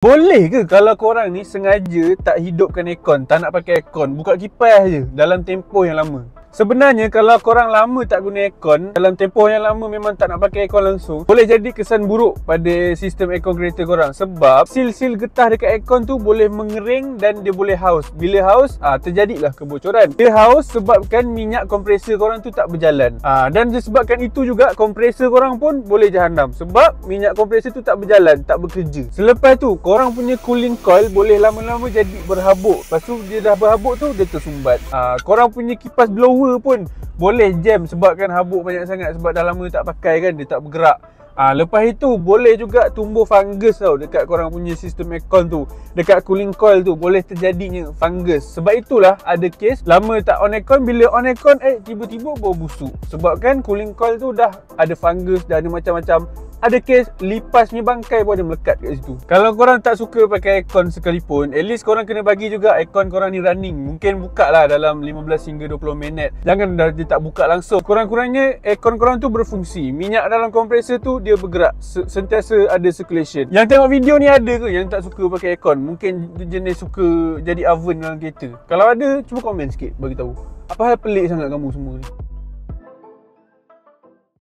Boleh ke kalau korang ni sengaja tak hidupkan aircon, tak nak pakai aircon, buka kipas je dalam tempoh yang lama? Sebenarnya kalau korang lama tak guna aircon, dalam tempoh yang lama memang tak nak pakai aircon langsung, boleh jadi kesan buruk pada sistem aircon kereta korang. Sebab sil-sil getah dekat aircon tu boleh mengering dan dia boleh haus. Bila haus, terjadilah kebocoran. Dia haus sebabkan minyak kompresor korang tu tak berjalan. Dan disebabkan itu juga kompresor korang pun boleh jahanam. Sebab minyak kompresor tu tak berjalan, tak bekerja. Selepas tu, korang punya cooling coil boleh lama-lama jadi berhabuk. Lepas tu dia dah berhabuk tu, dia tersumbat. Korang punya kipas blower pun boleh jam sebabkan habuk banyak sangat. Sebab dah lama tak pakai kan, dia tak bergerak. Lepas itu boleh juga tumbuh fungus tau dekat korang punya sistem aircon tu. Dekat cooling coil tu boleh terjadinya fungus. Sebab itulah ada kes lama tak on aircon, bila on aircon tiba-tiba bau busuk. Sebabkan cooling coil tu dah ada fungus, dah ada macam-macam. Ada kes lipasnya bangkai pun ada melekat kat situ. Kalau korang tak suka pakai aircon sekalipun, at least korang kena bagi juga aircon korang ni running. Mungkin buka lah dalam 15 hingga 20 minit. Jangan dah dia tak buka langsung. Kurang-kurangnya aircon korang tu berfungsi. Minyak dalam kompresor tu dia bergerak, sentiasa ada circulation. Yang tengok video ni ada ke yang tak suka pakai aircon? Mungkin jenis suka jadi oven dalam kereta. Kalau ada, cuba komen sikit bagi tahu. Apa hal pelik sangat kamu semua ni?